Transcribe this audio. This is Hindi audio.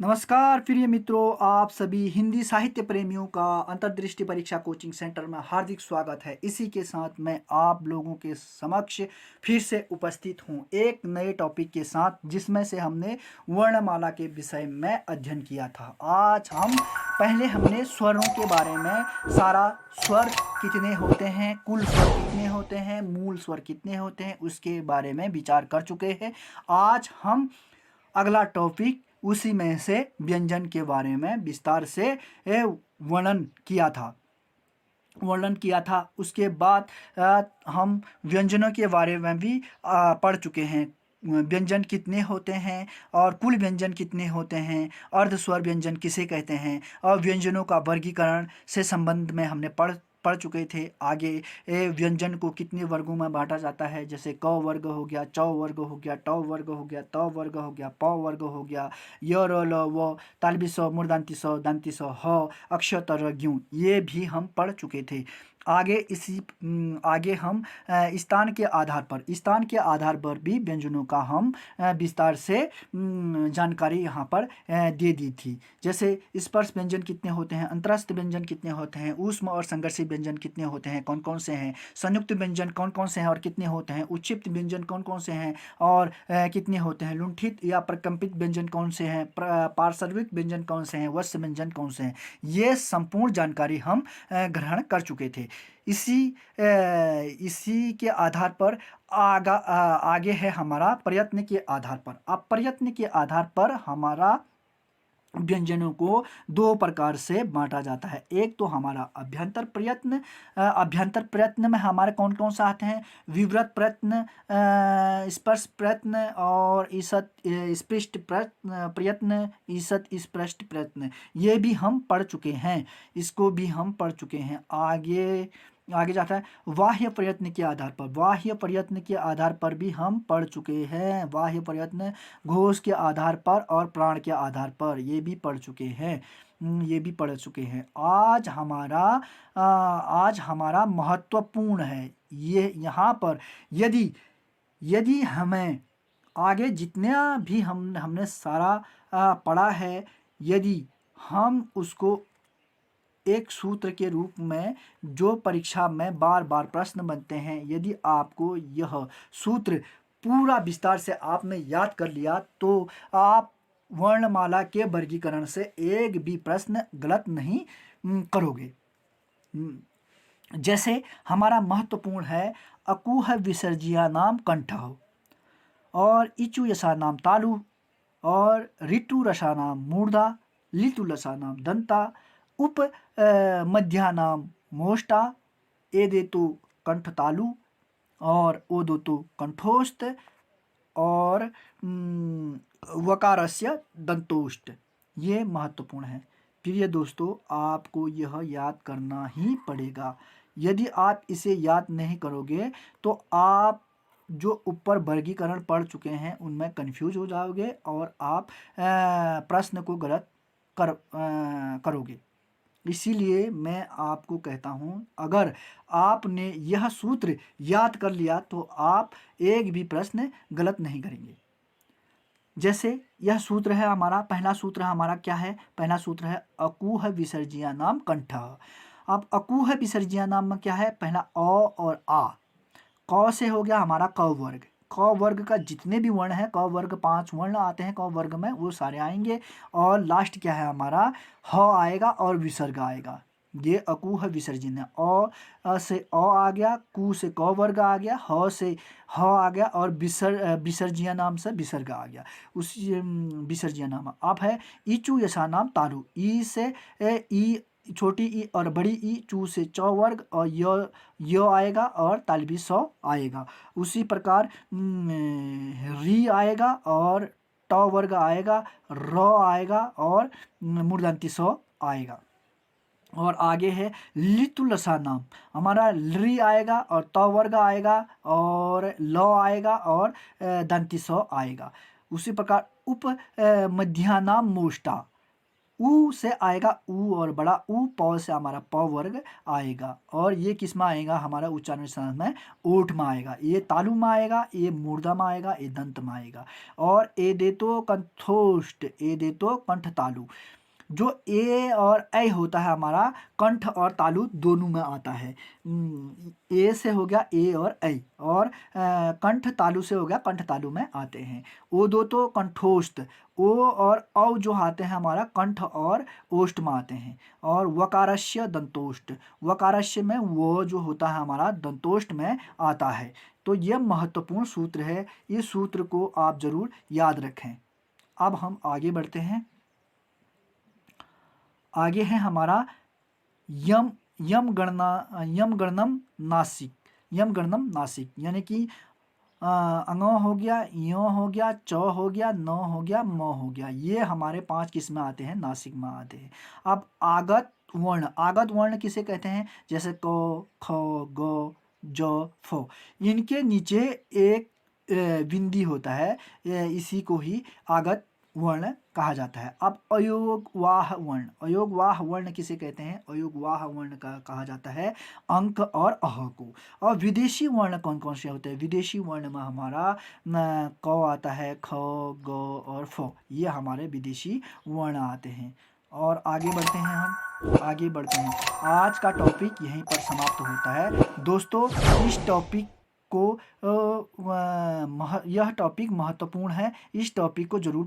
नमस्कार प्रिय मित्रों, आप सभी हिंदी साहित्य प्रेमियों का अंतर्दृष्टि परीक्षा कोचिंग सेंटर में हार्दिक स्वागत है। इसी के साथ मैं आप लोगों के समक्ष फिर से उपस्थित हूँ एक नए टॉपिक के साथ, जिसमें से हमने वर्णमाला के विषय में अध्ययन किया था। आज हम पहले हमने स्वरों के बारे में, सारा स्वर कितने होते हैं, कुल स्वर कितने होते हैं, मूल स्वर कितने होते हैं, उसके बारे में विचार कर चुके हैं। आज हम अगला टॉपिक उसी में से व्यंजन के बारे में विस्तार से वर्णन किया था। उसके बाद हम व्यंजनों के बारे में भी पढ़ चुके हैं। व्यंजन कितने होते हैं और कुल व्यंजन कितने होते हैं, अर्धस्वर व्यंजन किसे कहते हैं, और व्यंजनों का वर्गीकरण से संबंध में हमने पढ़ चुके थे। आगे व्यंजन को कितने वर्गों में बांटा जाता है, जैसे क वर्ग हो गया, च वर्ग हो गया, ट वर्ग हो गया, त वर्ग हो गया, प वर्ग हो गया, य र ल व तालबी स मूर्धांती स दांती स ह अक्ष तर ज्ञ, ये भी हम पढ़ चुके थे। आगे हम स्थान के आधार पर भी व्यंजनों का हम विस्तार से जानकारी यहाँ पर दे दी थी। जैसे स्पर्श व्यंजन कितने होते हैं, अंतरस्थ व्यंजन कितने होते हैं, ऊष्म और संघर्षी व्यंजन कितने होते हैं, कौन कौन से हैं, संयुक्त व्यंजन कौन कौन से हैं और कितने होते हैं, उच्छिप्त व्यंजन कौन कौन से हैं और कितने होते हैं, लुंठित या प्रकंपित व्यंजन कौन से हैं, पार्श्विक व्यंजन कौन से हैं, वश्य व्यंजन कौन से हैं, ये संपूर्ण जानकारी हम ग्रहण कर चुके थे। इसी के आधार पर आगे है हमारा प्रयत्न के आधार पर। अब प्रयत्न के आधार पर हमारा व्यंजनों को दो प्रकार से बांटा जाता है। एक तो हमारा अभ्यंतर प्रयत्न में हमारे कौन कौन सा आते हैं, विवृत प्रयत्न, स्पर्श प्रयत्न और ईषत स्पृष्ट प्रयत्न, ईषत स्पृष्ट प्रयत्न, ये भी हम पढ़ चुके हैं। इसको भी हम पढ़ चुके हैं। आगे जाता है बाह्य प्रयत्न के आधार पर। बाह्य प्रयत्न के आधार पर भी हम पढ़ चुके हैं। बाह्य प्रयत्न घोष के आधार पर और प्राण के आधार पर, ये भी पढ़ चुके हैं। आज हमारा महत्वपूर्ण है ये यहाँ पर। यदि यदि हमें आगे जितना भी हमने सारा पढ़ा है, यदि हम उसको एक सूत्र के रूप में, जो परीक्षा में बार बार प्रश्न बनते हैं, यदि आपको यह सूत्र पूरा विस्तार से आपने याद कर लिया, तो आप वर्णमाला के वर्गीकरण से एक भी प्रश्न गलत नहीं करोगे। जैसे हमारा महत्वपूर्ण है अकूह विसर्जिया नाम कंठ, और इचु यशा नाम तालु, और ऋतु रसा नाम मूर्धा, लितु लसा नाम दंता, उप मध्या नाम मोष्टा, एदे तो कंठ तालु, और ओदो तो कंठोस्त, और वकारस्य दंतोष्ट। ये महत्वपूर्ण है। प्रिय दोस्तों, आपको यह याद करना ही पड़ेगा। यदि आप इसे याद नहीं करोगे तो आप जो ऊपर वर्गीकरण पढ़ चुके हैं उनमें कंफ्यूज हो जाओगे और आप प्रश्न को गलत करोगे। इसीलिए मैं आपको कहता हूँ, अगर आपने यह सूत्र याद कर लिया तो आप एक भी प्रश्न गलत नहीं करेंगे। जैसे यह सूत्र है हमारा, पहला सूत्र हमारा क्या है, पहला सूत्र है अकूह विसर्जिया नाम कंठ। अब अकूह विसर्जिया नाम में क्या है, पहला अ और आ। क से हो गया हमारा क वर्ग। क वर्ग का जितने भी वर्ण है, क वर्ग 5 वर्ण आते हैं क वर्ग में, वो सारे आएंगे। और लास्ट क्या है हमारा, ह आएगा और विसर्ग आएगा। ये अकूह विसर्जन है। अ से अ आ गया, कु से क वर्ग आ गया, ह से ह आ गया, और विसर्जिया नाम से विसर्ग आ गया। उस विसर्जिया नाम अब है ईचु यशा नाम तालु। ई से ई, छोटी ई और बड़ी ई, चू से चौ वर्ग, और य आएगा और तालबी सौ आएगा। उसी प्रकार री आएगा और ट वर्ग आएगा, र आएगा और मूर्धांती सौ आएगा। और आगे है लितु लसा नाम, हमारा ली आएगा और त वर्ग आएगा और ल आएगा और दंती सौ आएगा। उसी प्रकार उप मध्या नाम मोष्टा, ऊ से आएगा ऊ और बड़ा ऊ, पौ से हमारा पौ वर्ग आएगा। और ये किस में आएगा, हमारा उच्चारण साधन में ओठ में आएगा। ये तालु में आएगा, ये मूर्धा में आएगा, ये दंत में आएगा। और ए दे तो कंठोष्ठ, ए दे तो कंठ तालु। जो ए और ऐ होता है हमारा कंठ और तालु दोनों में आता है। ए से हो गया ए और ऐ, और कंठ तालु से हो गया कंठ तालु में आते हैं। ओ दो तो कंठोष्ठ, ओ और औ जो आते हैं हमारा कंठ और ओष्ठ में आते हैं। और वकारस्य दंतोष्ठ, वकारस्य में वो जो होता है हमारा दंतोष्ठ में आता है। तो यह महत्वपूर्ण सूत्र है, इस सूत्र को आप जरूर याद रखें। अब हम आगे बढ़ते हैं। आगे है हमारा यम, यम गणनम नासिक, यम गणनम नासिक, यानी कि अंगो हो गया, यो हो गया, च हो गया, न हो गया, म हो गया। ये हमारे 5 किस में आते हैं, नासिक में आते हैं। अब आगत वर्ण, आगत वर्ण किसे कहते हैं, जैसे क, ख, ग, ज, फ, इनके नीचे एक बिंदी होता है, इसी को ही आगत वर्ण कहा जाता है। अब अयोगवाह वर्ण, अयोगवाह वर्ण किसे कहते हैं, अयोगवाह वर्ण का कहा जाता है अंक और अह को। और विदेशी वर्ण कौन कौन से होते हैं, विदेशी वर्ण में हमारा क आता है, ख, ग और फ, ये हमारे विदेशी वर्ण आते हैं। और आगे बढ़ते हैं, हम आगे बढ़ते हैं। आज का टॉपिक यहीं पर समाप्त होता है दोस्तों। इस टॉपिक को यह टॉपिक महत्वपूर्ण है, इस टॉपिक को जरूर